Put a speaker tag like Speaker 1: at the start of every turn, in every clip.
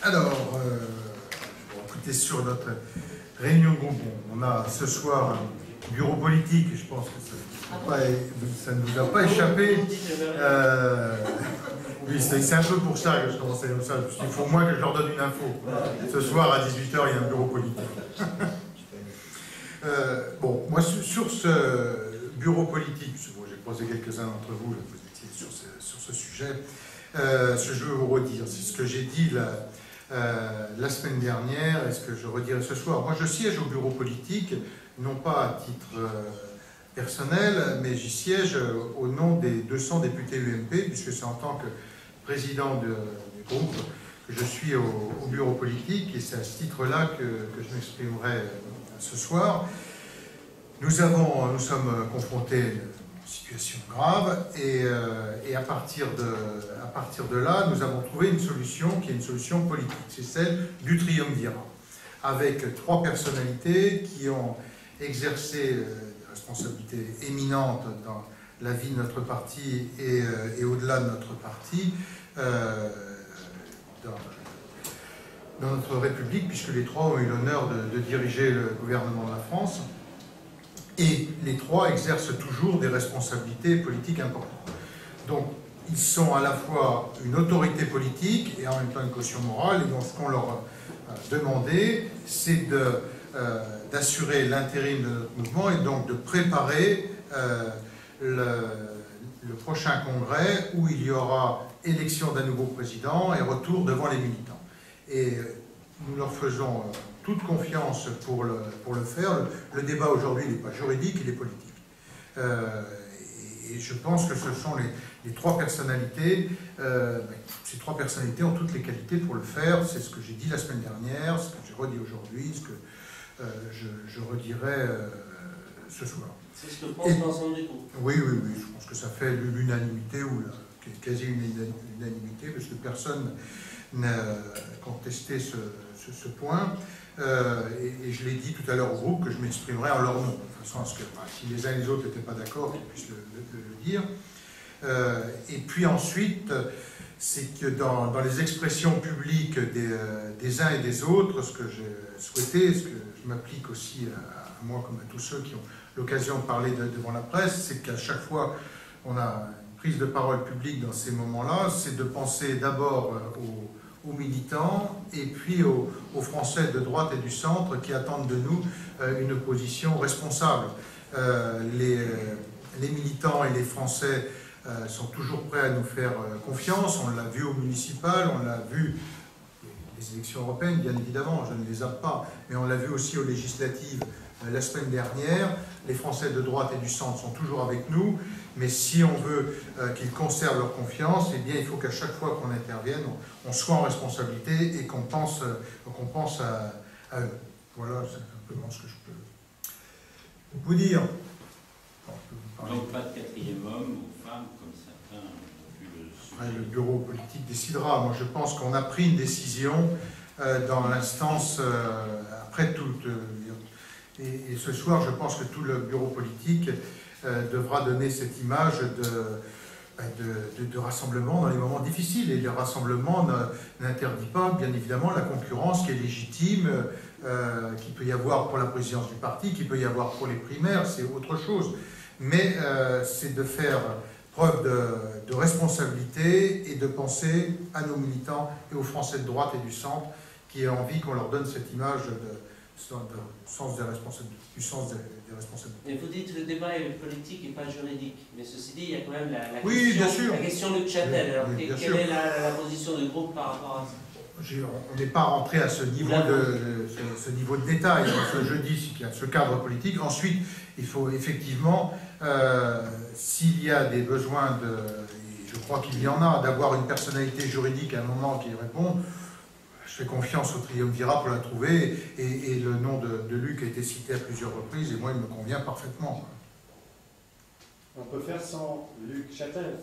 Speaker 1: Alors, écoutez, sur notre réunion de groupe, on a ce soir un bureau politique, et je pense que ça ne vous a pas échappé. Oui, c'est un peu pour ça que je commençais comme ça. Il faut au moins que je leur donne une info. Ce soir, à 18 h, il y a un bureau politique. Bon, moi, sur ce bureau politique, bon, j'ai posé quelques-uns d'entre vous, vous étiez sur ce sujet, ce que je veux vous redire, c'est ce que j'ai dit la semaine dernière et ce que je redirai ce soir. Moi, je siège au bureau politique, non pas à titre personnel, mais j'y siège au nom des 200 députés UMP, puisque c'est en tant que président du groupe que je suis au bureau politique, et c'est à ce titre-là que je m'exprimerai ce soir. Nous sommes confrontés à une situation grave, et à partir de là, nous avons trouvé une solution qui est une solution politique, c'est celle du triumvirat, avec 3 personnalités qui ont exercé des responsabilités éminentes dans la vie de notre parti et au-delà de notre parti, dans notre République, puisque les 3 ont eu l'honneur de diriger le gouvernement de la France. Et les 3 exercent toujours des responsabilités politiques importantes. Donc, ils sont à la fois une autorité politique et en même temps une caution morale. Et donc, ce qu'on leur a demandé, c'est d'assurer l'intérim de notre mouvement et donc de préparer le prochain congrès où il y aura élection d'un nouveau président et retour devant les militants. Et nous leur faisons toute confiance pour le faire. Le débat aujourd'hui n'est pas juridique, il est politique. Et je pense que ce sont les 3 personnalités, ces 3 personnalités ont toutes les qualités pour le faire. C'est ce que j'ai dit la semaine dernière, ce que j'ai redit aujourd'hui, ce que je redirai ce soir.
Speaker 2: C'est ce que pense l'ensemble du groupe.
Speaker 1: Oui, je pense que ça fait l'unanimité, ou quasi-unanimité, parce que personne n'a contesté ce point. Et je l'ai dit tout à l'heure au groupe que je m'exprimerai en leur nom, de façon à ce que si les uns et les autres n'étaient pas d'accord, qu'ils puissent le dire. Et puis ensuite, c'est que dans les expressions publiques des uns et des autres, ce que j'ai souhaité, ce que je m'applique aussi à moi comme à tous ceux qui ont l'occasion de parler devant la presse, c'est qu'à chaque fois on a une prise de parole publique dans ces moments-là, c'est de penser d'abord aux militants et puis aux Français de droite et du centre qui attendent de nous une position responsable. Les militants et les Français sont toujours prêts à nous faire confiance. On l'a vu au municipal, on l'a vu les élections européennes, bien évidemment, je ne les zappe pas, mais on l'a vu aussi aux législatives la semaine dernière. Les Français de droite et du centre sont toujours avec nous, mais si on veut qu'ils conservent leur confiance, eh bien, il faut qu'à chaque fois qu'on intervienne, on soit en responsabilité et qu'on pense à eux. Voilà, c'est simplement ce que je peux vous dire.
Speaker 3: Donc pas de 4e homme ou femme, comme certains ont pu le suggérer.
Speaker 1: Le bureau politique décidera. Moi, je pense qu'on a pris une décision dans l'instance, après tout. Et ce soir, je pense que tout le bureau politique devra donner cette image de rassemblement dans les moments difficiles. Et le rassemblement n'interdit pas, bien évidemment, la concurrence qui est légitime, qu'il peut y avoir pour la présidence du parti, qu'il peut y avoir pour les primaires, c'est autre chose. Mais c'est de faire preuve de responsabilité et de penser à nos militants et aux Français de droite et du centre qui ont envie qu'on leur donne cette image du sens des responsabilités.
Speaker 2: Mais vous dites que le débat est politique et pas juridique. Mais ceci dit, il y a quand même
Speaker 1: la
Speaker 2: question de Châtel. Alors, quelle est la position du groupe par rapport à ça?
Speaker 1: On n'est pas rentré à ce niveau de détail. Je dis qu'il y a ce cadre politique. Ensuite, il faut effectivement, s'il y a des besoins, et je crois qu'il y en a, d'avoir une personnalité juridique à un moment qui répond, je fais confiance au triumvirat pour la trouver, et le nom de Luc a été cité à plusieurs reprises, et moi, il me convient parfaitement.
Speaker 4: On peut faire sans Luc Châtel.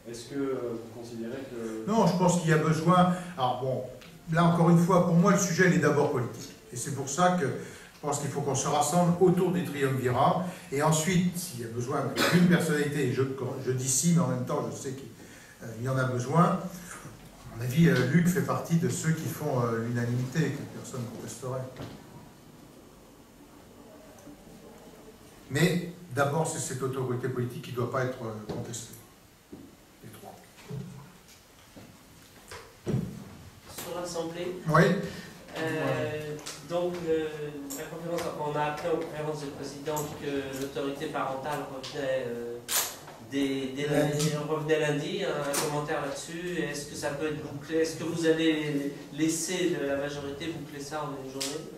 Speaker 4: Est-ce que vous considérez que...
Speaker 1: Non, je pense qu'il y a besoin... Alors bon, là encore une fois, pour moi, le sujet, il est d'abord politique. Et c'est pour ça que je pense qu'il faut qu'on se rassemble autour des triumvirats. Et ensuite, s'il y a besoin d'une personnalité, et je dis si, mais en même temps, je sais qu'il y en a besoin, mon avis, Luc fait partie de ceux qui font l'unanimité, que personne ne contesterait. Mais d'abord, c'est cette autorité politique qui ne doit pas être contestée. Les trois.
Speaker 2: Sur l'Assemblée.
Speaker 1: Oui.
Speaker 2: Donc, la conférence, on a appris en conférence de président que l'autorité parentale revenait revenait lundi. Un commentaire là-dessus. Est-ce que ça peut être bouclé? Est-ce que vous allez laisser la majorité boucler ça en une journée?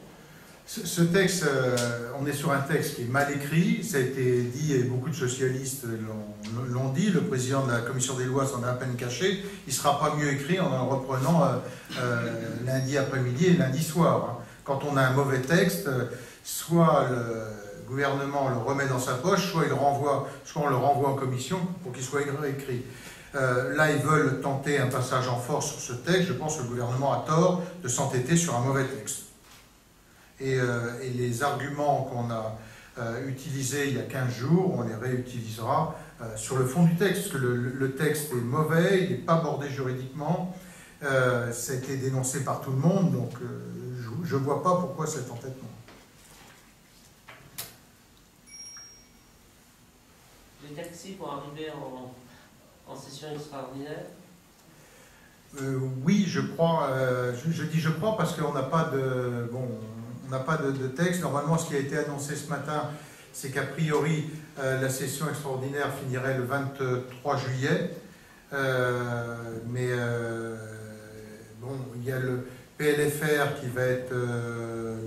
Speaker 1: Ce texte, on est sur un texte qui est mal écrit, ça a été dit et beaucoup de socialistes l'ont dit, le président de la commission des lois s'en a à peine caché, il ne sera pas mieux écrit en le reprenant lundi après-midi et lundi soir. Quand on a un mauvais texte, soit le gouvernement le remet dans sa poche, soit on le renvoie en commission pour qu'il soit écrit. Là, ils veulent tenter un passage en force sur ce texte, je pense que le gouvernement a tort de s'entêter sur un mauvais texte. Et les arguments qu'on a utilisés il y a 15 jours, on les réutilisera sur le fond du texte, parce que le texte est mauvais, il n'est pas bordé juridiquement, ça a été dénoncé par tout le monde, donc je ne vois pas pourquoi cet entêtement.
Speaker 2: Les taxis vont arriver en session extraordinaire?
Speaker 1: Oui, je crois. Je dis je crois parce qu'on n'a pas de... Bon, on n'a pas de texte. Normalement, ce qui a été annoncé ce matin, c'est qu'a priori, la session extraordinaire finirait le 23 juillet. Mais bon, il y a le PLFR qui va être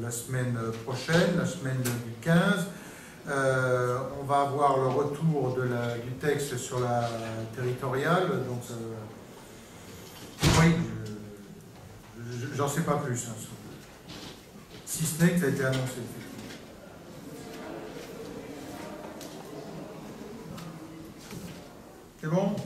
Speaker 1: la semaine prochaine, la semaine du 15. On va avoir le retour du texte sur la territoriale. Donc, oui, j'en sais pas plus. Hein, si ce n'est que ça a été annoncé. C'est bon ?